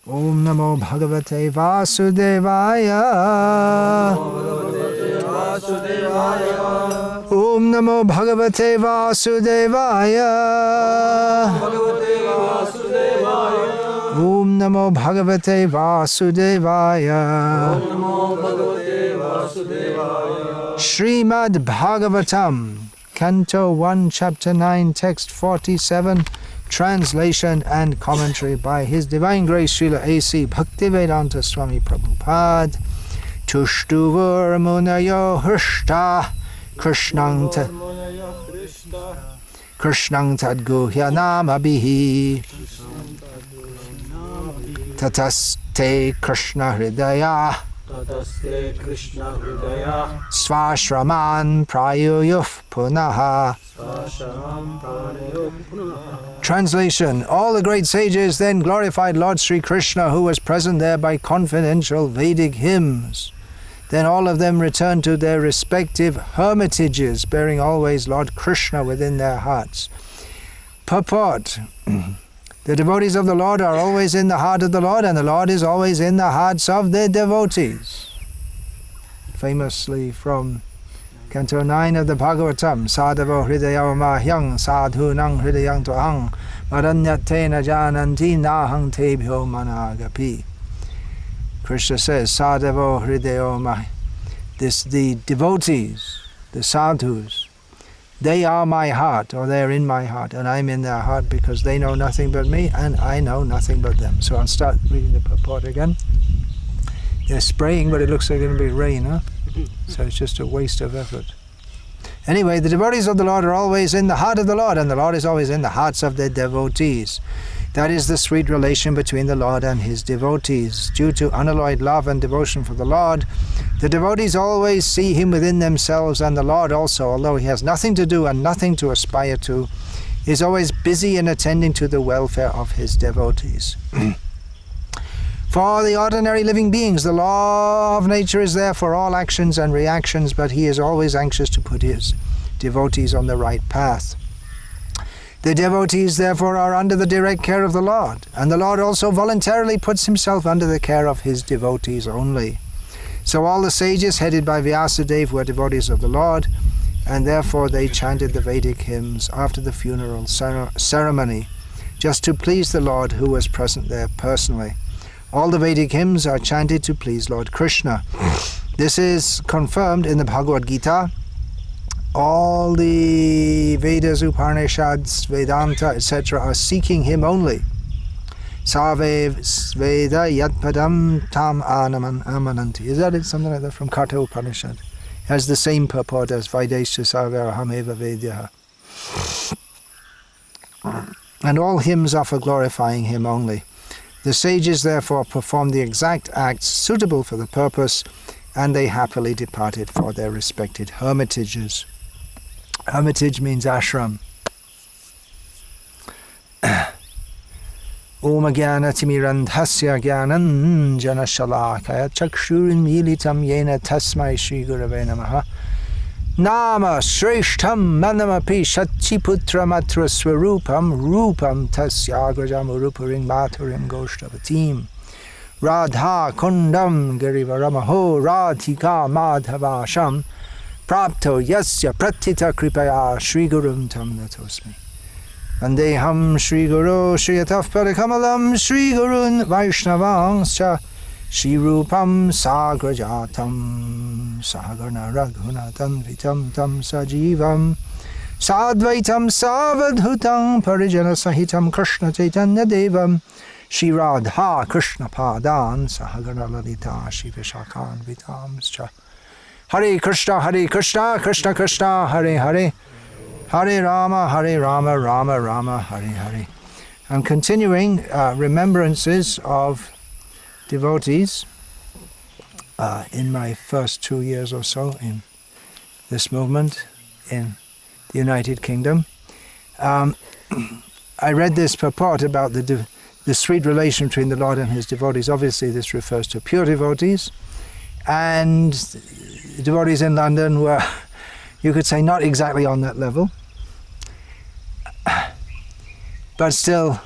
Om Namo Bhagavate Vasudevaya. Om Namo Bhagavate Vasudevaya. Om Namo Bhagavate Vasudevaya. Srimad Bhagavatam, Canto 1, Chapter 9, Text 47, Translation and Commentary by His Divine Grace Srila A.C. Bhaktivedanta Swami Prabhupada. Tushtuvur munayo hrishta Krishnang tadguhya namabhihi tataste Krishna hridaya Svashraman prayuyuf punaha. Translation. All the great sages then glorified Lord Sri Krishna, who was present there by confidential Vedic hymns. Then all of them returned to their respective hermitages, bearing always Lord Krishna within their hearts. Purport. The devotees of the Lord are always in the heart of the Lord, and the Lord is always in the hearts of their devotees. Famously from Canto 9 of the Bhagavatam, Sadhavo hridayam mahyang sadhunang hridayang tohang maranyatena jananti nahang tebhyo managapi. Krishna says, Sadhavo hridayam mahyang. The devotees, the sadhus, they are my heart, or they're in my heart, and I'm in their heart because they know nothing but me, and I know nothing but them. So I'll start reading the purport again. They're spraying, but it looks like it's going to be rain, huh? So it's just a waste of effort. Anyway, the devotees of the Lord are always in the heart of the Lord, and the Lord is always in the hearts of their devotees. That is the sweet relation between the Lord and his devotees. Due to unalloyed love and devotion for the Lord, the devotees always see him within themselves, and the Lord also, although he has nothing to do and nothing to aspire to, is always busy in attending to the welfare of his devotees. For the ordinary living beings, the law of nature is there for all actions and reactions, but he is always anxious to put his devotees on the right path. The devotees, therefore, are under the direct care of the Lord, and the Lord also voluntarily puts himself under the care of his devotees only. So all the sages headed by Vyasadeva were devotees of the Lord, and therefore they chanted the Vedic hymns after the funeral ceremony, just to please the Lord who was present there personally. All the Vedic hymns are chanted to please Lord Krishna. This is confirmed in the Bhagavad Gita. All the Vedas, Upanishads, Vedanta, etc. are seeking him only. Save Veda Yatpadam Tam Amananti. Is that it? Something like that from Katha Upanishad. It has the same purport as Vaidesha Sarvarahameva Vedyaha. And all hymns are for glorifying him only. The sages therefore performed the exact acts suitable for the purpose, and they happily departed for their respected hermitages. Hermitage means ashram. Om Jnana Timirandhasya Jnanam Janashalakaya Chakshurin Militam Yena Tasmai Shri Gurave Namaha. Nama Shreshtham Manamapi Shachiputra Matra Swarupam Rupam Tasyagrajam Urupurim Maturim Goshtavatim Radha Kundam Girivaramaho Radhika Madhavasham Prapto Yasya Pratita Kripaya Shri Gurum Tam Natosmi Vandeham Shri Guru Shri Yataf Parikamalam Shri Gurun Vaishnavangscha Shri Rupam Sagrajatam Sagarna Raghunatam Vitam Tam Sajivam Sadvaitam Savadhutam Parijana Sahitam Krishna Chaitanya Devam Shri Radha Krishna Padan Sahagarna Lalita Shri Vishakhan Vitamscha. Hare Krishna, Krishna Krishna, Hare Hare, Hare Rama, Rama Rama, Hare Hare. I'm continuing remembrances of devotees in my first 2 years or so in this movement in the United Kingdom. I read this purport about the sweet relation between the Lord and his devotees. Obviously this refers to pure devotees, and devotees in London were, you could say, not exactly on that level, but still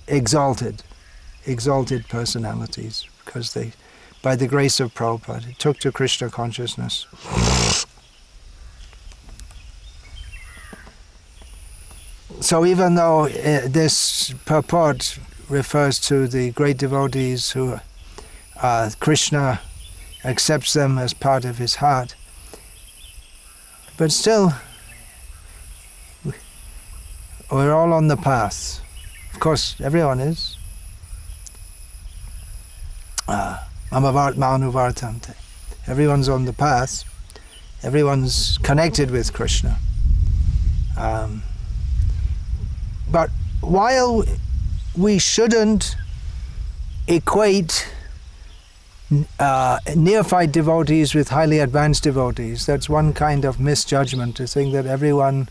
exalted. exalted personalities, because they, by the grace of Prabhupada, took to Krishna consciousness. So even though this purport refers to the great devotees who Krishna accepts them as part of his heart, but still we're all on the path. Of course, everyone is. Mamavartmanuvartante. Everyone's on the path. Everyone's connected with Krishna. But while we shouldn't equate neophyte devotees with highly advanced devotees, that's one kind of misjudgment, to think that everyone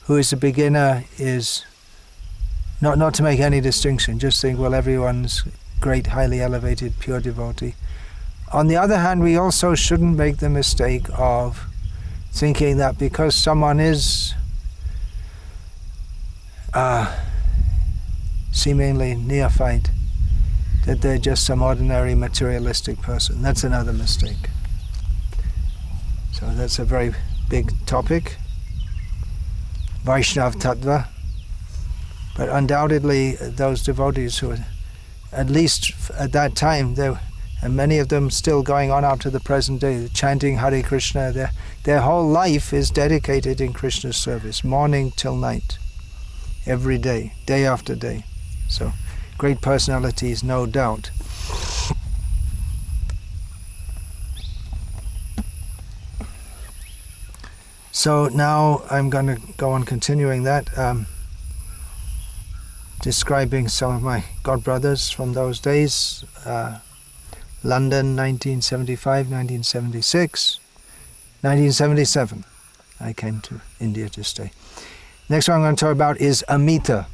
who is a beginner is not to make any distinction, just think, well, everyone's great, highly elevated, pure devotee. On the other hand, we also shouldn't make the mistake of thinking that because someone is seemingly neophyte, that they're just some ordinary materialistic person. That's another mistake. So that's a very big topic, Vaishnav Tattva. But undoubtedly those devotees who, at least at that time, and many of them still going on up to the present day, chanting Hare Krishna, their whole life is dedicated in Krishna's service, morning till night, every day, day after day. So, great personalities, no doubt. So now I'm going to go on continuing that, describing some of my godbrothers from those days. London, 1975, 1976, 1977. I came to India to stay. Next one I'm going to talk about is Amita.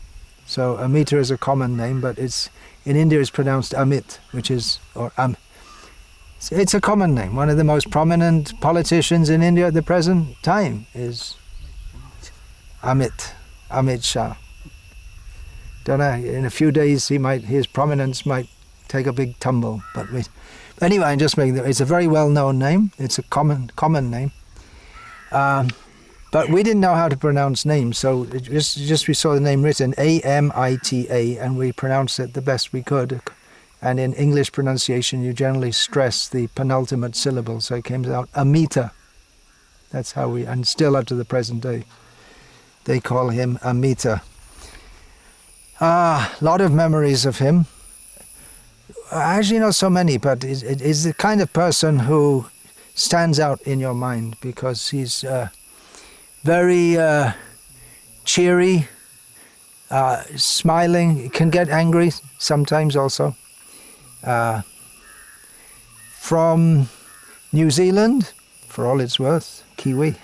So Amita is a common name, but in India it's pronounced Amit, which is, it's a common name. One of the most prominent politicians in India at the present time is Amit Shah. Don't know, in a few days his prominence might take a big tumble. But anyway, I'm just making it's a very well-known name. It's a common name. But we didn't know how to pronounce names, so just we saw the name written A-M-I-T-A, and we pronounced it the best we could. And in English pronunciation, you generally stress the penultimate syllable, so it came out Amita. That's how and still up to the present day, they call him Amita. A lot of memories of him. Actually, not so many, but he's the kind of person who stands out in your mind because he's very cheery, smiling, can get angry sometimes also. From New Zealand, for all it's worth, Kiwi.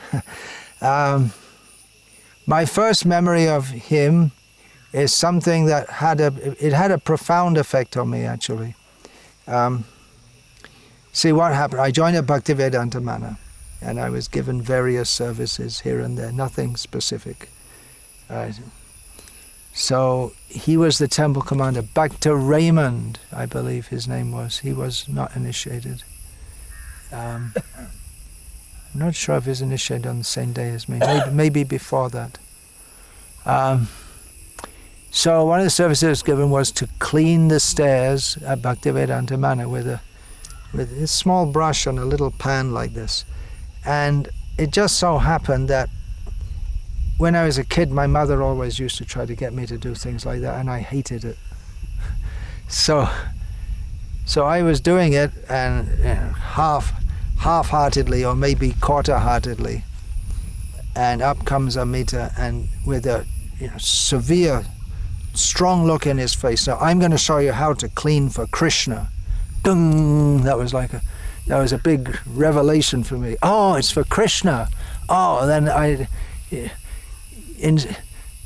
My first memory of him is something that had a profound effect on me, actually. See what happened. I joined a Bhaktivedanta Mana, and I was given various services here and there, nothing specific. So he was the temple commander. Bhakta Raymond, I believe his name was. He was not initiated. I'm not sure if he was initiated on the same day as me. Maybe before that. So one of the services given was to clean the stairs at Bhaktivedanta Mana with a small brush and a little pan like this. And it just so happened that when I was a kid, my mother always used to try to get me to do things like that, and I hated it. So I was doing it, and half-heartedly, or maybe quarter-heartedly, and up comes Amita, and with a severe, strong look in his face. Now I'm going to show you how to clean for Krishna. Dung! That was a big revelation for me. Oh, it's for Krishna. Oh, then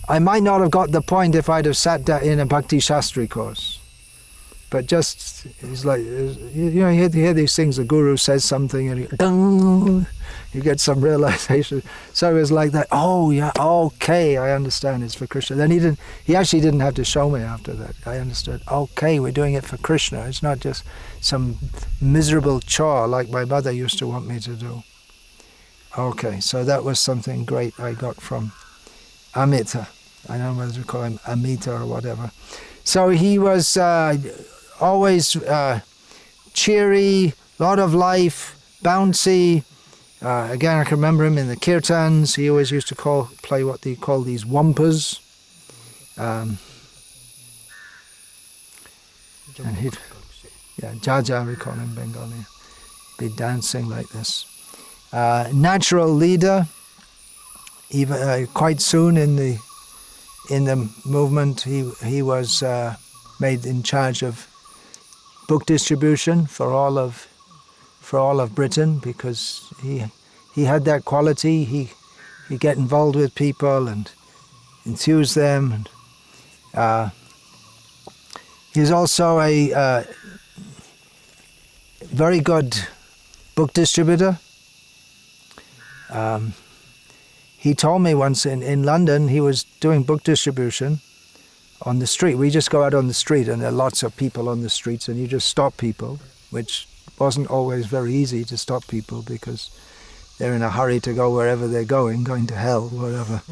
I might not have got the point if I'd have sat in a Bhakti Shastri course. But just, it's like, you know, you hear these things, the guru says something and you get some realization. So it was like that, oh yeah, okay, I understand, it's for Krishna. Then he actually didn't have to show me after that. I understood, okay, we're doing it for Krishna. It's not just some miserable chore like my mother used to want me to do. Okay, so that was something great I got from Amita. I don't know whether to call him Amita or whatever. So he was always cheery, lot of life, bouncy. Again, I can remember him in the kirtans. He always used to play what they call these wampas. And he'd, Jaja, we call him in Bengali, be dancing like this. Natural leader. Even quite soon in the movement, he was made in charge of book distribution for all of Britain, because he had that quality. He get involved with people and enthuse them. And he's also a very good book distributor. He told me once in London, he was doing book distribution on the street. We just go out on the street and there are lots of people on the streets, and you just stop people, which wasn't always very easy to stop people because they're in a hurry to go wherever they're going to hell, wherever.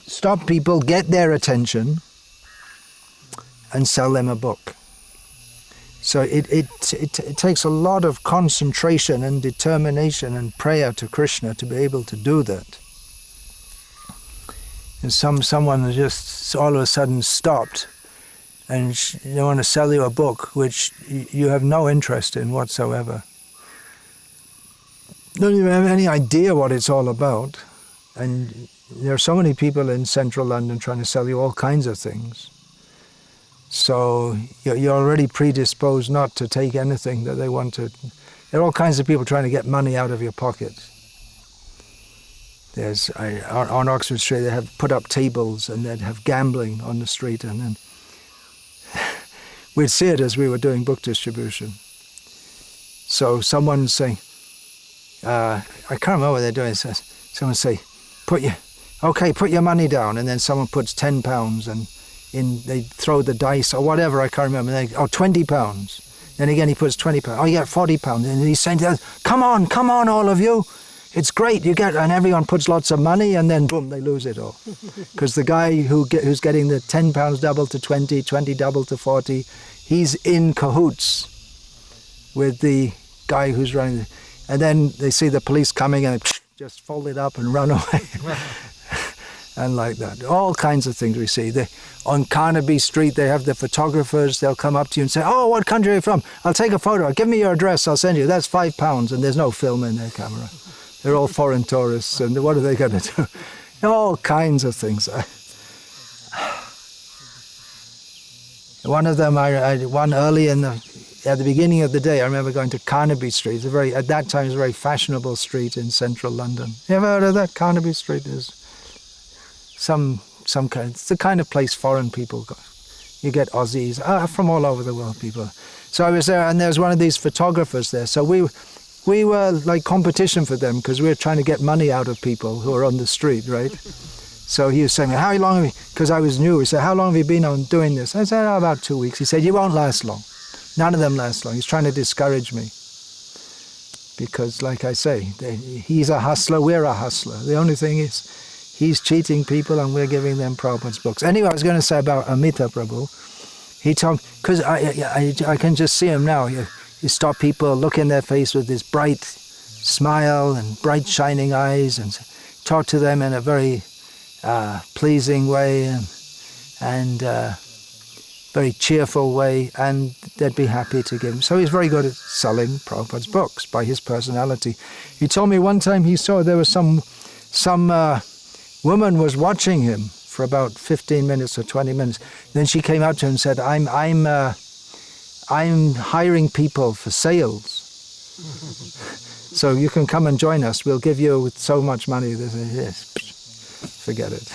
Stop people, get their attention, and sell them a book. So it takes a lot of concentration and determination and prayer to Krishna to be able to do that. And someone just all of a sudden stopped and they want to sell you a book which you have no interest in whatsoever. Don't even have any idea what it's all about. And there are so many people in central London trying to sell you all kinds of things. So you're already predisposed not to take anything that they want to. There are all kinds of people trying to get money out of your pocket. There's on Oxford Street, they have put up tables and they'd have gambling on the street, and then we'd see it as we were doing book distribution. So someone saying, I can't remember what they're doing. Someone say, put your money down, and then someone puts £10 and they throw the dice or whatever, I can't remember. They, £20. Then again he puts £20. Oh, you get £40. And he's saying, come on, all of you. It's great, you get, and everyone puts lots of money, and then boom, they lose it all. Because the guy who's getting the £10 double to 20, 20 double to 40, he's in cahoots with the guy who's running. And then they see the police coming and just fold it up and run away. And like that. All kinds of things we see. On Carnaby Street, they have the photographers. They'll come up to you and say, oh, what country are you from? I'll take a photo. Give me your address. I'll send you. That's £5. And there's no film in their camera. They're all foreign tourists. And what are they going to do? All kinds of things. One of them, one early at the beginning of the day, I remember going to Carnaby Street. At that time, it was a very fashionable street in central London. You ever heard of that? Carnaby Street is some kind. It's the kind of place foreign people go. You get Aussies from all over the world, people. So I was there, and there was one of these photographers there. So we were like competition for them because we were trying to get money out of people who are on the street, right? So he was saying, how long have you, because I was new, he said, how long have you been on doing this? I said, about 2 weeks. He said, you won't last long. None of them last long. He's trying to discourage me. Because like I say, he's a hustler, we're a hustler. The only thing is, he's cheating people and we're giving them Prabhupada's books. Anyway, I was going to say about Amita Prabhu. He told me, because I can just see him now. He stop people, look in their face with this bright smile and bright shining eyes, and talk to them in a very pleasing way and very cheerful way, and they'd be happy to give him. So he's very good at selling Prabhupada's books by his personality. He told me one time he saw there was some woman was watching him for about 15 minutes or 20 minutes. Then she came out to him and said, I'm hiring people for sales. So you can come and join us. We'll give you so much money. They say, yes, forget it.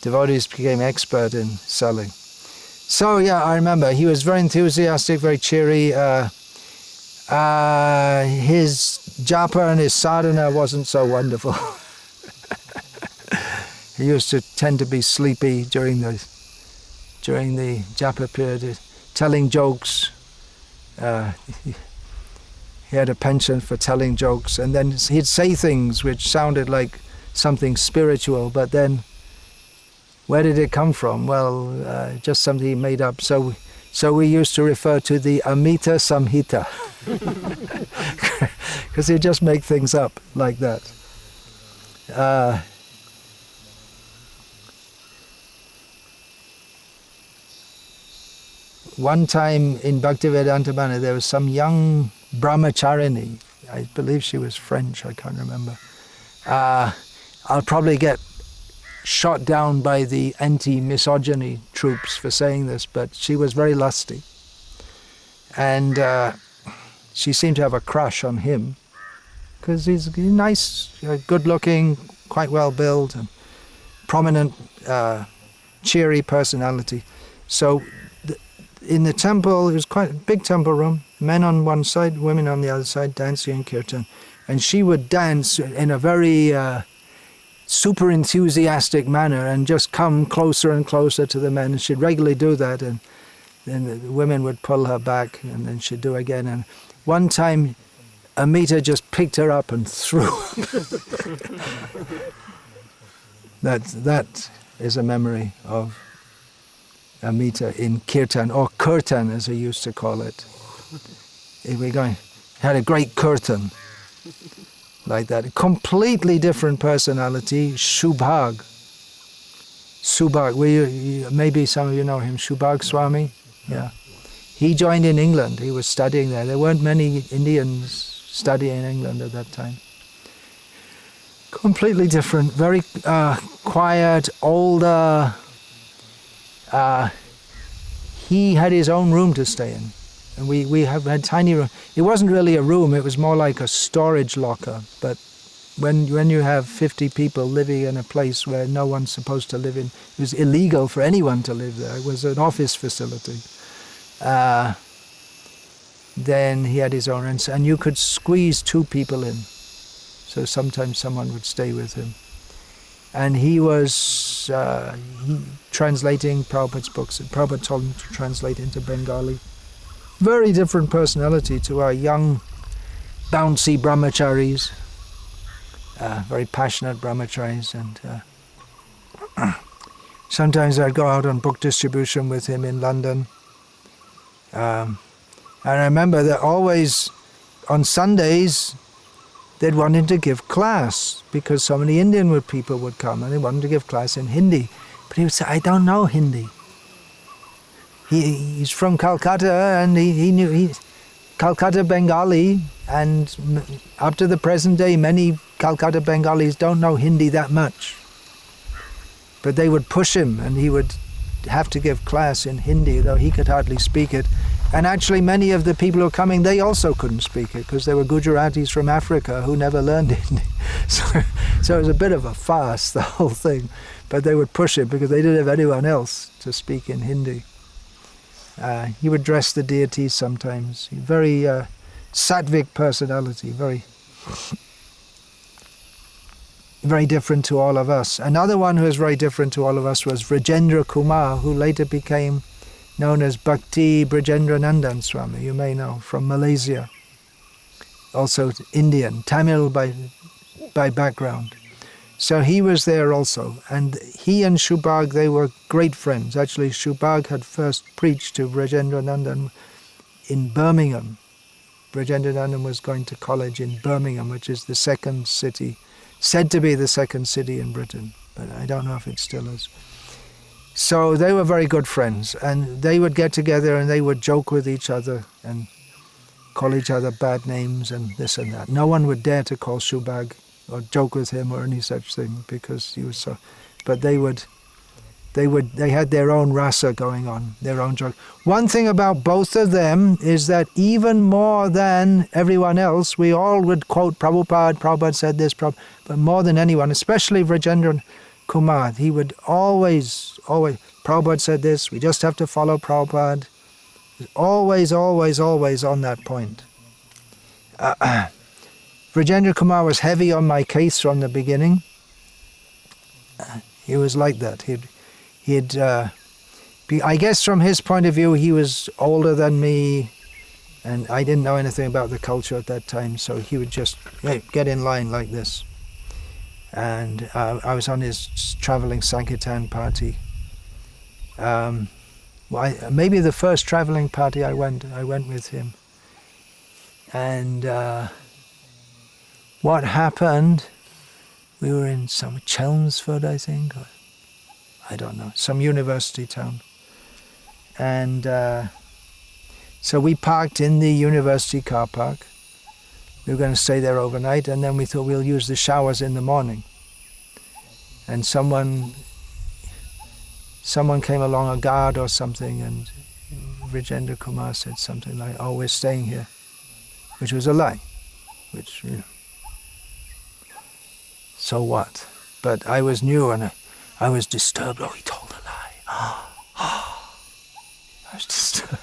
Devotees became expert in selling. So yeah, I remember he was very enthusiastic, very cheery. His japa and his sadhana wasn't so wonderful. He used to tend to be sleepy during the japa period, telling jokes. He had a penchant for telling jokes, and then he'd say things which sounded like something spiritual, but then where did it come from? Well, just something he made up. So we used to refer to the Amita Samhita, because he'd just make things up like that. One time in Bhaktivedanta Bhana, there was some young brahmacharini. I believe she was French, I can't remember. I'll probably get shot down by the anti-misogyny troops for saying this, but she was very lusty. And she seemed to have a crush on him, because he's nice, good-looking, quite well-built, and prominent, cheery personality. So in the temple, it was quite a big temple room, men on one side, women on the other side, dancing in kirtan. And she would dance in a very super enthusiastic manner and just come closer and closer to the men. And she'd regularly do that, and then the women would pull her back, and then she'd do again. And one time, Amita just picked her up and threw. That is a memory of Amita in kirtan, or kirtan as he used to call it. Had a great kirtan, like that. A completely different personality, Shubhag. Maybe some of you know him, Shubhag Swami. Yeah. He joined in England, he was studying there. There weren't many Indians studying in England at that time. Completely different, very quiet, older. He had his own room to stay in, and we had tiny room. It wasn't really a room; it was more like a storage locker. But when you have 50 people living in a place where no one's supposed to live in, it was illegal for anyone to live there. It was an office facility. Then he had his own, and you could squeeze 2 people in. So sometimes someone would stay with him. And he was translating Prabhupada's books, and Prabhupada told him to translate into Bengali. Very different personality to our young, bouncy brahmacharis, very passionate brahmacharis. And sometimes I'd go out on book distribution with him in London. And I remember that always on Sundays, they'd want him to give class, because so many Indian people would come and they wanted to give class in Hindi. But he would say, I don't know Hindi. He's from Calcutta, and he knew Calcutta Bengali, and up to the present day many Calcutta Bengalis don't know Hindi that much. But they would push him, and he would have to give class in Hindi, though he could hardly speak it. And actually many of the people who were coming, they also couldn't speak it, because they were Gujaratis from Africa who never learned Hindi. So it was a bit of a farce, the whole thing. But they would push it because they didn't have anyone else to speak in Hindi. He would dress the deities sometimes. Very sattvic personality, very different to all of us. Another one who was very different to all of us was Rajendra Kumar, who later became known as Bhakti Brajendranandan Swami, you may know, from Malaysia. Also Indian, Tamil by background. So he was there also, and he and Shubhag, they were great friends. Actually, Shubhag had first preached to Brajendranandan in Birmingham. Brajendranandan was going to college in Birmingham, which is the second city, said to be the second city in Britain, but I don't know if it still is. So they were very good friends, and they would get together and they would joke with each other and call each other bad names and this and that. No one would dare to call Shubhag or joke with him or any such thing, because he was so... But they would They had their own rasa going on, their own drug. One thing about both of them is that even more than everyone else, we all would quote Prabhupada said this, but more than anyone, especially Vrajendra Kumar, he would always, Prabhupada said this, we just have to follow Prabhupada. Always on that point. Vrajendra Kumar was heavy on my case from the beginning. He was like that. I guess from his point of view, he was older than me, and I didn't know anything about the culture at that time, so he would just, hey, get in line like this. And I was on his traveling Sankirtan party. Maybe the first traveling party I went with him. And what happened, we were in some Chelmsford, I think, or I don't know, some university town. And so we parked in the university car park. We were going to stay there overnight, and then we thought we'll use the showers in the morning. And someone came along, a guard or something, and Vrajendra Kumar said something like, "Oh, we're staying here," which was a lie, which, so what? But I was new and I was disturbed. Oh, he told a lie. I was disturbed.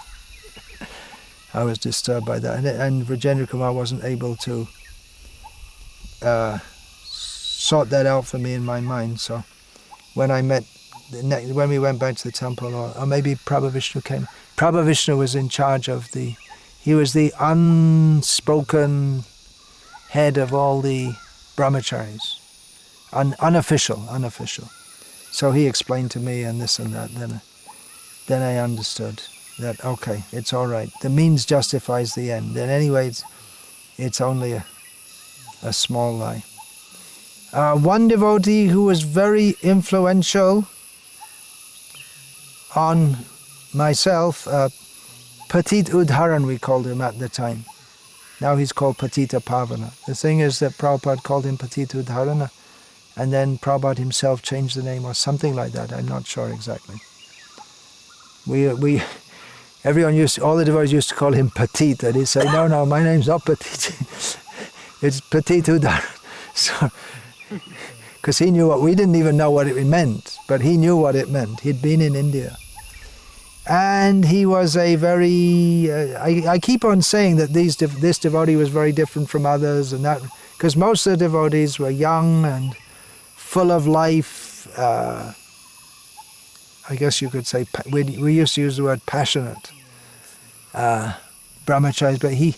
I was disturbed by that. And Vrajendra Kumar wasn't able to sort that out for me in my mind. So when we went back to the temple, or maybe Prabhavishnu came, Prabhavishnu was in charge of he was the unspoken head of all the brahmacharis, unofficial. So he explained to me and this and that, then I understood that, okay, it's all right. The means justifies the end. And anyway, it's only a small lie. One devotee who was very influential on myself, Patit Udharan we called him at the time. Now he's called Patita Pavana. The thing is that Prabhupada called him Patit Udharana, and then Prabhupada himself changed the name or something like that. I'm not sure exactly. All the devotees used to call him Patit, and he'd say, no, my name's not Patit. It's Patit Udharan. So, because he knew we didn't even know what it meant, but he knew what it meant. He'd been in India. And he was a very, I keep on saying that this devotee was very different from others, and that, because most of the devotees were young and full of life. I guess you could say, we used to use the word passionate, brahmacharis, but he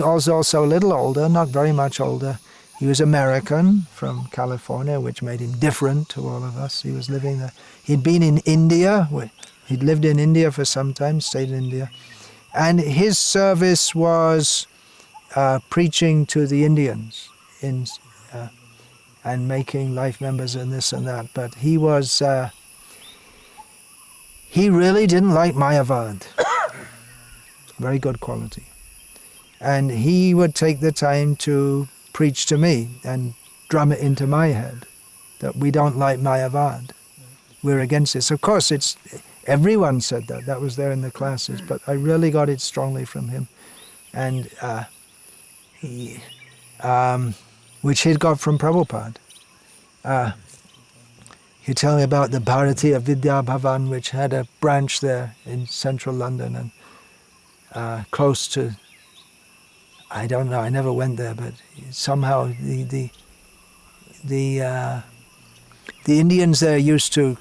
was also a little older, not very much older. He was American from California, which made him different to all of us. He was living there. He'd been in India. He'd lived in India for some time, stayed in India. And his service was preaching to the Indians and making life members and this and that. But he really didn't like Mayavad. Very good quality. And he would take the time to preach to me and drum it into my head that we don't like Mayavad. We're against this. Of course, everyone said that. That was there in the classes, but I really got it strongly from him. And which he'd got from Prabhupada. He told me about the Bharatiya Vidya Bhavan, which had a branch there in central London and close to, I don't know, I never went there, but somehow the Indians there used to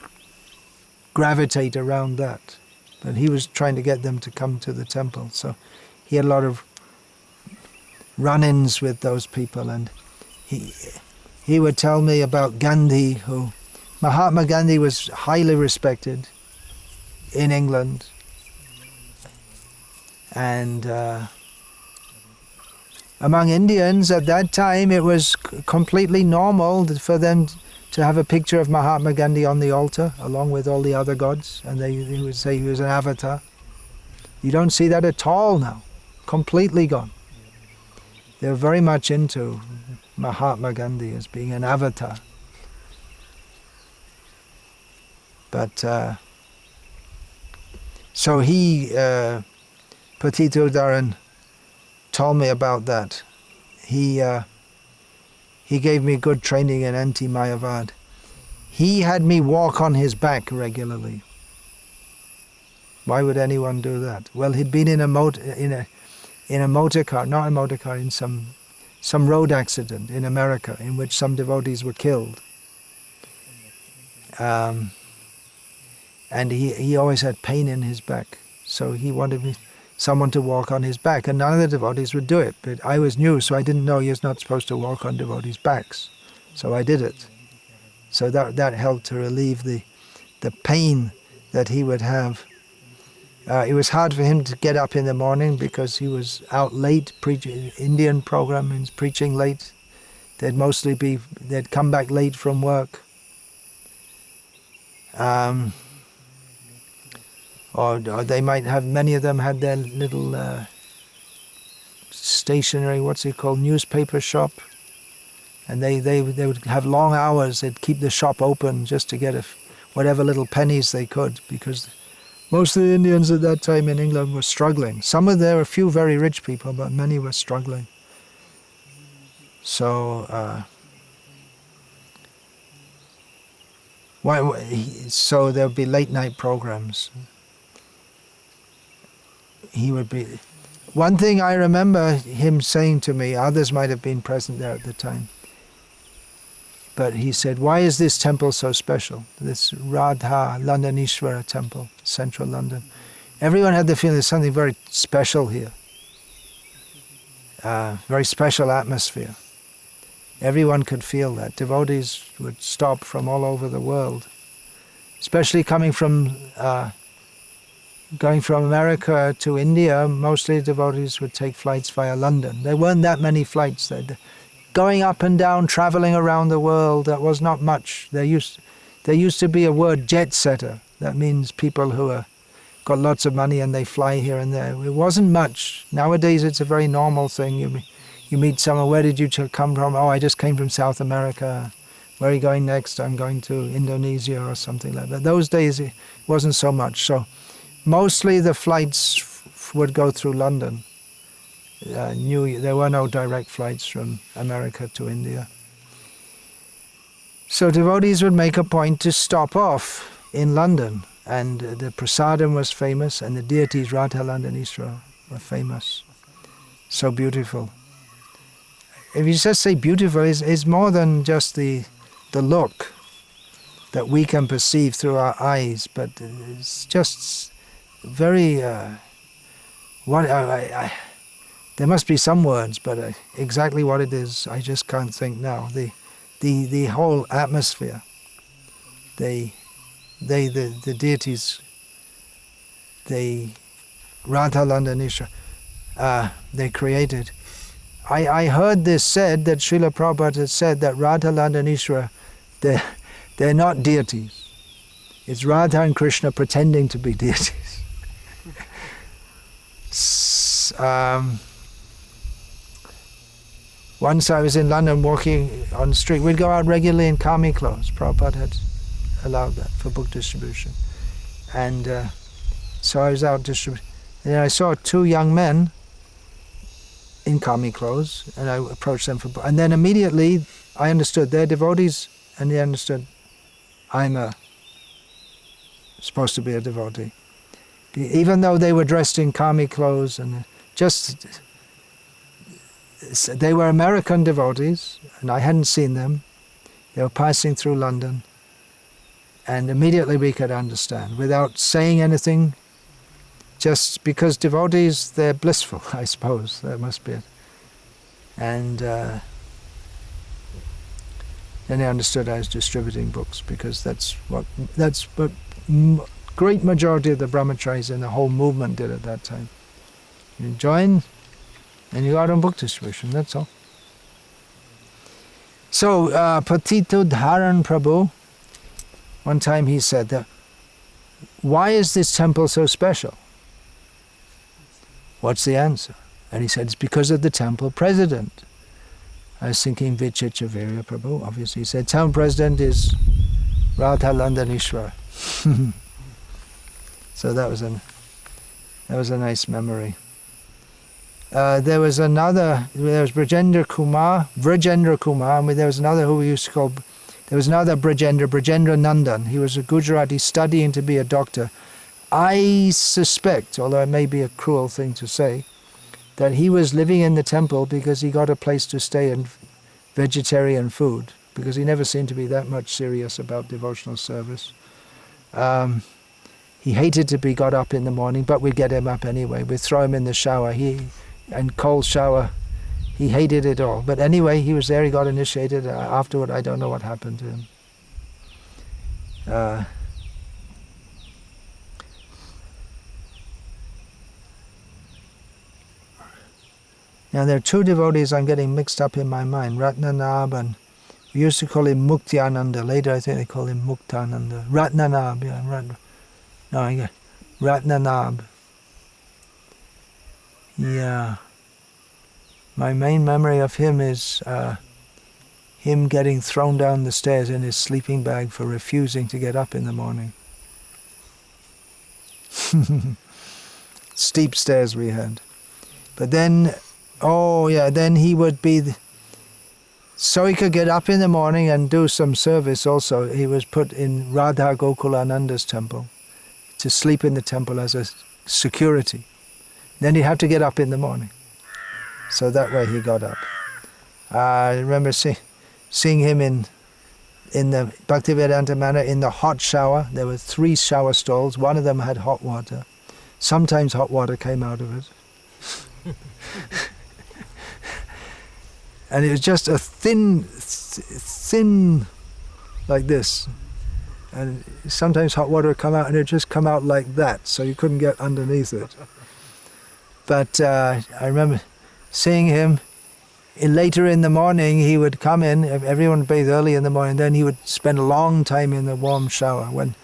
gravitate around that. But he was trying to get them to come to the temple. So he had a lot of run-ins with those people, and he would tell me about Gandhi, who Mahatma Gandhi was highly respected in England, and among Indians at that time it was completely normal for them to have a picture of Mahatma Gandhi on the altar along with all the other gods, and they would say he was an avatar. You don't see that at all now, completely gone. They're very much into Mahatma Gandhi as being an avatar. But so he, Patitudharan, told me about that. He gave me good training in anti-Mayavad. He had me walk on his back regularly. Why would anyone do that? Well, he'd been in a motor car, not a motor car, in some road accident in America in which some devotees were killed. And he always had pain in his back, so he wanted someone to walk on his back, and none of the devotees would do it. But I was new, so I didn't know you're not supposed to walk on devotees' backs, so I did it. So that helped to relieve the pain that he would have. It was hard for him to get up in the morning because he was out late, preaching Indian program, and preaching late. They'd come back late from work. Or they might have, many of them had their little stationery, newspaper shop. And they would have long hours. They'd keep the shop open just to get whatever little pennies they could, because most of the Indians at that time in England were struggling. There were a few very rich people, but many were struggling. So so there would be late night programs. One thing I remember him saying to me, others might have been present there at the time, but he said, "Why is this temple so special? This Radha Landanishwara temple, central London. Everyone had the feeling there's something very special here. Very special atmosphere. Everyone could feel that. Devotees would stop from all over the world, especially going from America to India. Mostly devotees would take flights via London. There weren't that many flights. Going up and down, traveling around the world, that was not much. There used to be a word, jet setter. That means people who got lots of money and they fly here and there. It wasn't much. Nowadays it's a very normal thing. You meet someone, where did you come from? Oh, I just came from South America. Where are you going next? I'm going to Indonesia or something like that. Those days it wasn't so much. So mostly the flights would go through London. There were no direct flights from America to India. So devotees would make a point to stop off in London, and the prasadam was famous, and the deities Radha Landanishwara were famous. So beautiful. If you just say beautiful, it's more than just the look that we can perceive through our eyes, but it's just very there must be some words, but exactly what it is, I just can't think now. The whole atmosphere, the deities, the Radha Landanishwara, they created. I heard this said, that Srila Prabhupada had said that Radha Landanishwara, they're not deities. It's Radha and Krishna pretending to be deities. Once I was in London walking on the street. We'd go out regularly in kami clothes. Prabhupada had allowed that for book distribution. And so I was out distributing. And I saw two young men in kami clothes, and I approached them for book. And then immediately I understood they're devotees, and they understood I'm supposed to be a devotee. Even though they were dressed in kami clothes and they were American devotees, and I hadn't seen them. They were passing through London, and immediately we could understand, without saying anything, just because devotees, they're blissful, I suppose, that must be it. And then they understood I was distributing books, because that's what great majority of the brahmacharis in the whole movement did at that time. You join, and you go out on book distribution, that's all. So, Patitudharan Prabhu, one time he said that, why is this temple so special? What's the answer? And he said, it's because of the temple president. I was thinking Vichitravirya Prabhu, obviously. He said, temple president is Radha Landanishwara. So that was a nice memory. There was Brajendra Kumar, and there was another who we used to call, there was another Brajendra Nandan. He was a Gujarati studying to be a doctor. I suspect, although it may be a cruel thing to say, that he was living in the temple because he got a place to stay and vegetarian food, because he never seemed to be that much serious about devotional service. He hated to be got up in the morning, but we'd get him up anyway. We'd throw him in the shower, and cold shower. He hated it all. But anyway, he was there, he got initiated. Afterward, I don't know what happened to him. Now there are two devotees I'm getting mixed up in my mind, Ratnanab, and we used to call him Muktyananda. Later I think they call him Muktananda. Ratnanab, yeah, Ratnanab. Yeah. My main memory of him is him getting thrown down the stairs in his sleeping bag for refusing to get up in the morning. Steep stairs we had. But then, then he would be, so he could get up in the morning and do some service also. He was put in Radha Gokulananda's temple to sleep in the temple as a security. Then he'd have to get up in the morning. So that way he got up. I remember seeing him in the Bhaktivedanta manor in the hot shower. There were 3 shower stalls. One of them had hot water. Sometimes hot water came out of it. And it was just a thin like this. And sometimes hot water would come out and it would just come out like that, so you couldn't get underneath it. But I remember seeing him later in the morning. He would come in, everyone bathed early in the morning, then he would spend a long time in the warm shower when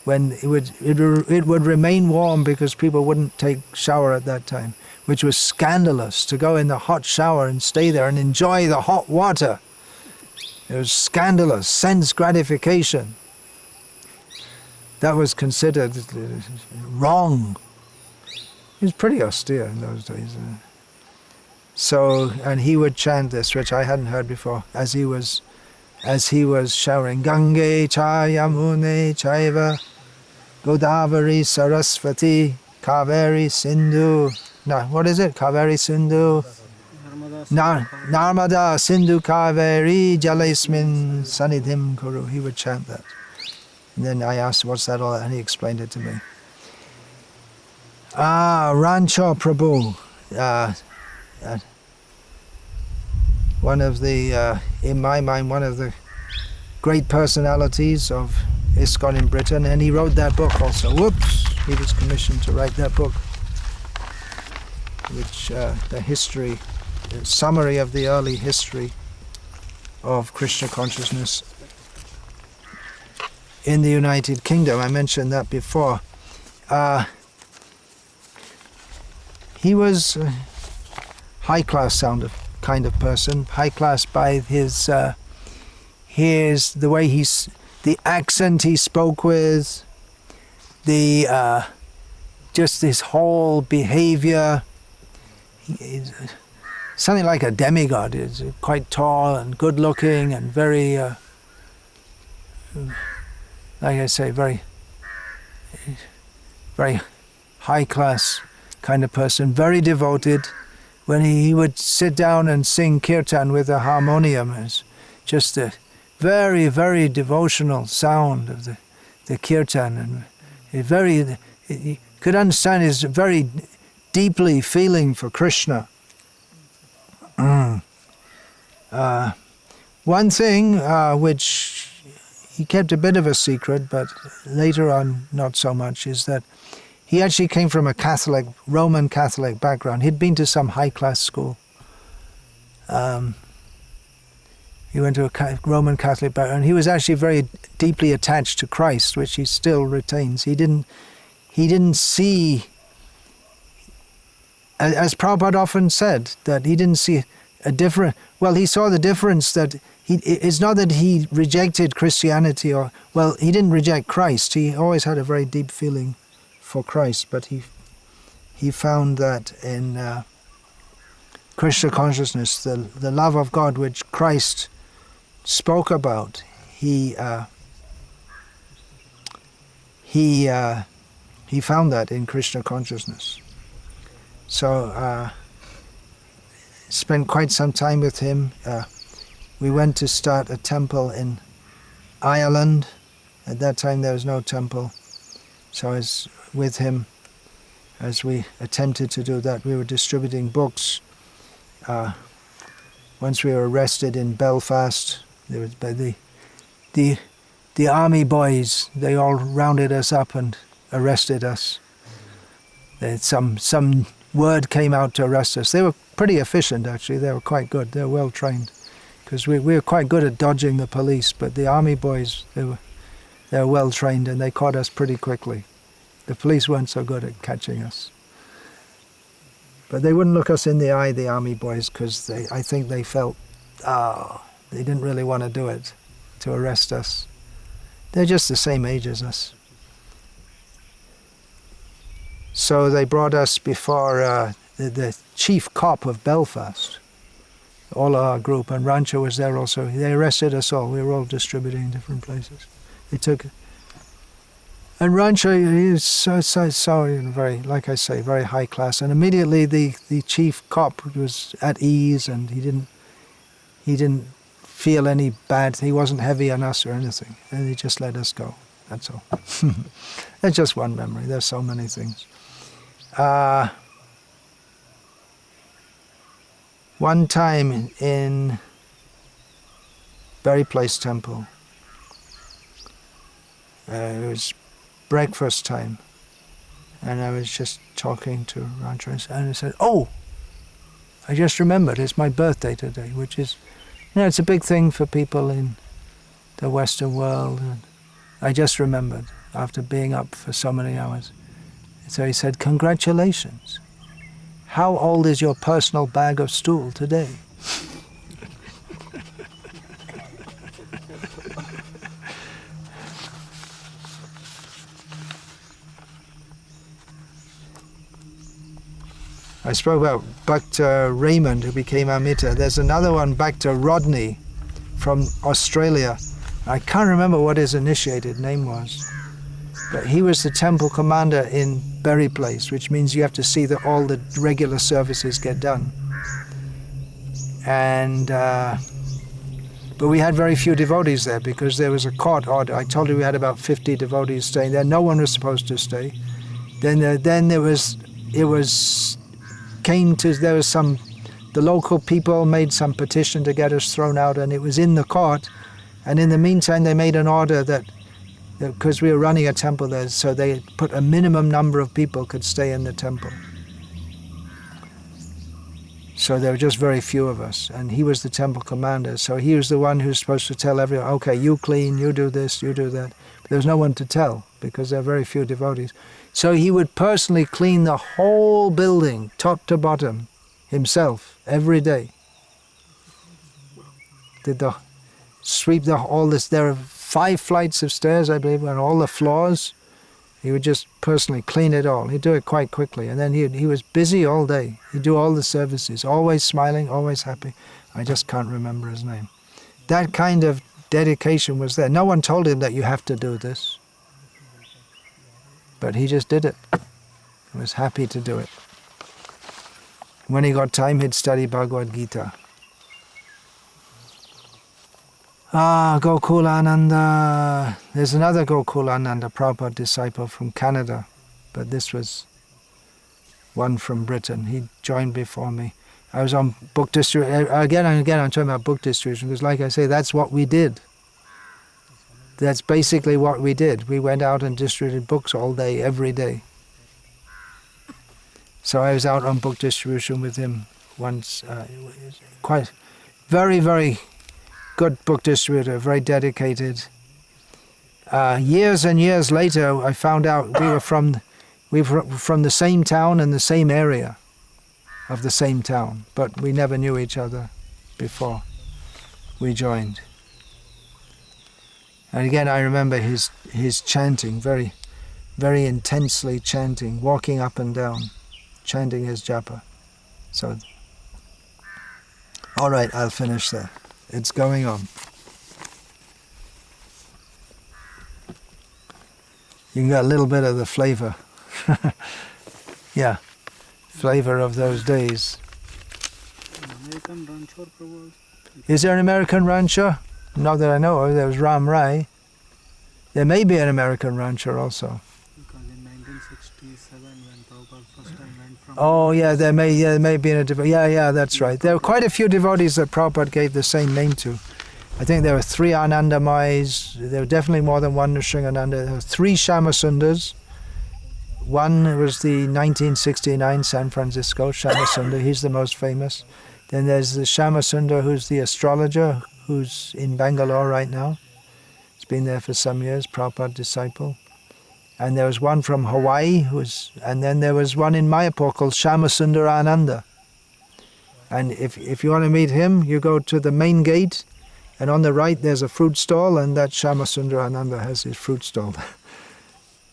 it would remain warm because people wouldn't take shower at that time, which was scandalous, to go in the hot shower and stay there and enjoy the hot water. It was scandalous, sense gratification. That was considered wrong. He was pretty austere in those days. So, and he would chant this, which I hadn't heard before, as he was showering. Gange cha yamune chaiva Godavari Saraswati Kaveri Sindhu. No, what is it? Kaveri Sindhu. Narmada Sindhu Kaveri Jalaismin Sanidhim Kuru. He would chant that. And then I asked, what's that all? And he explained it to me. Rancho Prabhu. One of the, in my mind, one of the great personalities of ISKCON in Britain, and he wrote that book also. Whoops! He was commissioned to write that book, which the history, the summary of the early history of Krishna consciousness in the United Kingdom. I mentioned that before. He was a high-class kind of person, high-class by the way the accent he spoke with, just his whole behavior. He's something like a demigod. He's quite tall and good-looking and very, like I say, very, very high-class kind of person, very devoted. When he would sit down and sing kirtan with a harmonium, it's just a very, very devotional sound of the kirtan, and you could understand his very deeply feeling for Krishna. One thing which he kept a bit of a secret, but later on not so much, is that he actually came from a Roman Catholic background. He'd been to some high-class school. He went to a Roman Catholic background. He was actually very deeply attached to Christ, which he still retains. He didn't see, as Prabhupada often said, that he didn't see a different. Well, he saw the difference that it's not that he rejected Christianity he didn't reject Christ. He always had a very deep feeling for Christ, but he found that in Krishna consciousness, the love of God which Christ spoke about, he found that in Krishna consciousness. So spent quite some time with him. We went to start a temple in Ireland. At that time there was no temple. So I was with him as we attempted to do that. We were distributing books. Once we were arrested in Belfast, there was the army boys, they all rounded us up and arrested us. Some word came out to arrest us. They were pretty efficient, actually. They were quite good. They were well trained, because we were quite good at dodging the police. But the army boys, they were well trained, and they caught us pretty quickly. The police weren't so good at catching us. But they wouldn't look us in the eye, the army boys, because I think they felt, they didn't really want to do it, to arrest us. They're just the same age as us. So they brought us before the chief cop of Belfast, all our group, and Rancho was there also. They arrested us all. We were all distributing in different places. And Rancho is so very, like I say, very high class. And immediately the chief cop was at ease, and he didn't feel any bad. He wasn't heavy on us or anything, and he just let us go. That's all. That's just one memory. There's so many things. One time in Berry Place Temple, it was breakfast time, and I was just talking to Rancho, and I said, "Oh, I just remembered, it's my birthday today," which is, it's a big thing for people in the Western world. And I just remembered after being up for so many hours. So he said, "Congratulations. How old is your personal bag of stool today?" I spoke about Bhakti Raymond, who became Amita. There's another one, Bhakti Rodney, from Australia. I can't remember what his initiated name was, but he was the temple commander in Berry Place, which means you have to see that all the regular services get done. And but we had very few devotees there because there was a court order. I told you we had about 50 devotees staying there. No one was supposed to stay. Then there was the local people made some petition to get us thrown out, and it was in the court. And in the meantime, they made an order that because we were running a temple there, so they put a minimum number of people could stay in the temple. So there were just very few of us, and he was the temple commander, so he was the one who was supposed to tell everyone, okay, you clean, you do this, you do that. But there was no one to tell, because there are very few devotees. So he would personally clean the whole building, top to bottom, himself, every day. There are 5 flights of stairs, I believe, and all the floors. He would just personally clean it all. He'd do it quite quickly. And then he was busy all day. He'd do all the services, always smiling, always happy. I just can't remember his name. That kind of dedication was there. No one told him that you have to do this. But he just did it. He was happy to do it. When he got time, he'd study Bhagavad Gita. Gokulananda. There's another Gokulananda, Prabhupada disciple from Canada, but this was one from Britain. He joined before me. I was on book distribution. Again and again I'm talking about book distribution, because like I say, that's what we did. That's basically what we did. We went out and distributed books all day, every day. So I was out on book distribution with him once. Quite very, very good book distributor, very dedicated. Years and years later, I found out we were from the same town and the same area of the same town, but we never knew each other before. we joined. And again, I remember his chanting, very, very intensely chanting, walking up and down, chanting his japa. So, all right, I'll finish there. It's going on. You can get a little bit of the flavor. Yeah, flavor of those days. American rancher, Prabhu. Is there an American rancher? Not that I know of. There was Ram Rai. There may be an American rancher also. Because in 1967, when Prabhupada first time went from... Oh, yeah, there may be a devotee. Yeah, that's right. There were quite a few devotees that Prabhupada gave the same name to. I think there were 3 Anandamais. There were definitely more than one Nrsingananda. There were 3 Shamasundars. One was the 1969 San Francisco Shamasundar. He's the most famous. Then there's the Shamasundar, who's the astrologer, who's in Bangalore right now. He's been there for some years, Prabhupada disciple. And there was one from Hawaii, and then there was one in Mayapur called Shamasundar Ananda. And if you want to meet him, you go to the main gate, and on the right there's a fruit stall, and that Shamasundar Ananda has his fruit stall.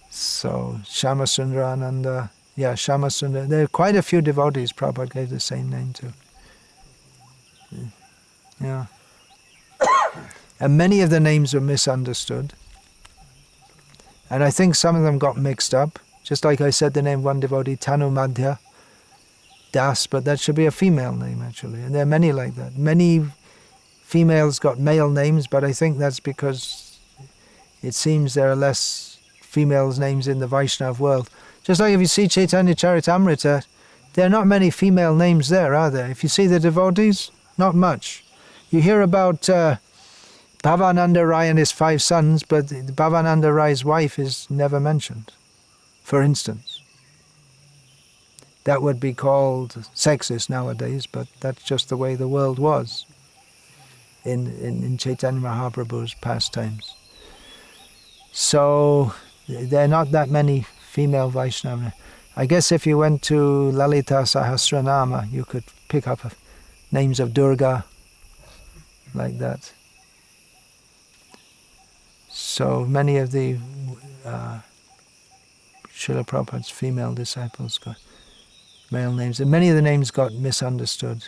So, Shamasundar Ananda, Shamasundar. There are quite a few devotees Prabhupada gave the same name to. Yeah. And many of the names were misunderstood. And I think some of them got mixed up. Just like I said the name of one devotee, Tanu Madhya Das, but that should be a female name actually. And there are many like that. Many females got male names, but I think that's because it seems there are less females' names in the Vaishnava world. Just like if you see Chaitanya Charitamrita, there are not many female names there, are there? If you see the devotees, not much. You hear about Bhavananda Rai and his 5 sons, but Bhavananda Rai's wife is never mentioned, for instance. That would be called sexist nowadays, but that's just the way the world was in Chaitanya Mahaprabhu's pastimes. So there are not that many female Vaishnava. I guess if you went to Lalita Sahasranama, you could pick up names of Durga, like that. So many of the Srila Prabhupada's female disciples got male names, and many of the names got misunderstood.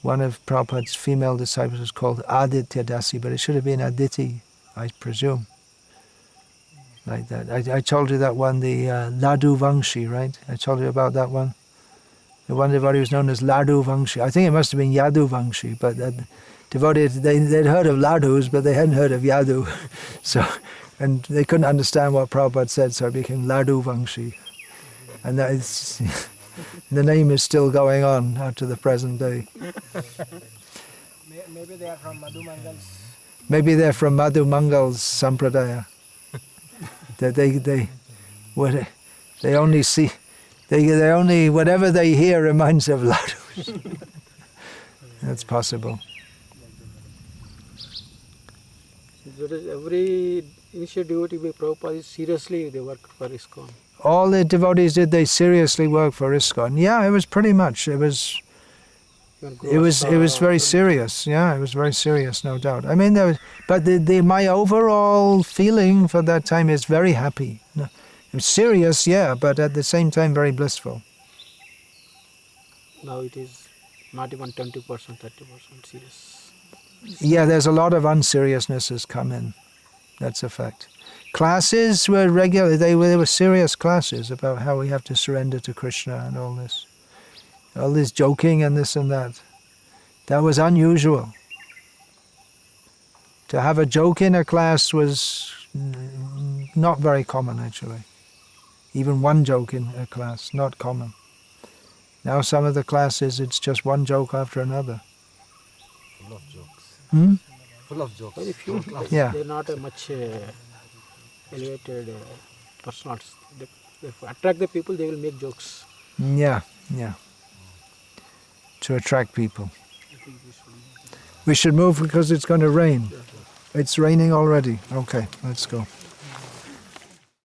One of Prabhupada's female disciples was called Aditya Dasi, but it should have been Aditi, I presume. Like that. I told you that one, the Ladu Vangshi, right? I told you about that one. The one devotee was known as Ladu Vangshi. I think it must have been Yadu Vangshi, but that devotee, they'd heard of Ladus, but they hadn't heard of Yadu. And they couldn't understand what Prabhupada said, so it became Ladu Vangshi. And that is, the name is still going on up to the present day. Maybe they are from Madhu Mangal's. Maybe they're from Madhu Mangal's Sampradaya. That they only see, they only, whatever they hear reminds of Ladus. That's possible. Every initiate devotee by Prabhupada is seriously they work for ISKCON. All the devotees they seriously work for ISKCON. Yeah, it was pretty much. It was very serious. Yeah, it was very serious, no doubt. I mean, but my overall feeling for that time is very happy. It was serious, yeah, but at the same time very blissful. Now it is not even 20%, 30% serious. Yeah, there's a lot of unseriousness has come in. That's a fact. Classes were regular. They were serious classes about how we have to surrender to Krishna and all this. All this joking and this and that. That was unusual. To have a joke in a class was not very common, actually. Even one joke in a class, not common. Now some of the classes, it's just one joke after another. Full of jokes. Hmm? Full of jokes. Very few. Yeah. They're not a much elevated personalities. If attract the people, they will make jokes. Yeah. To attract people. I think We should move because it's going to rain. It's raining already. Okay, let's go.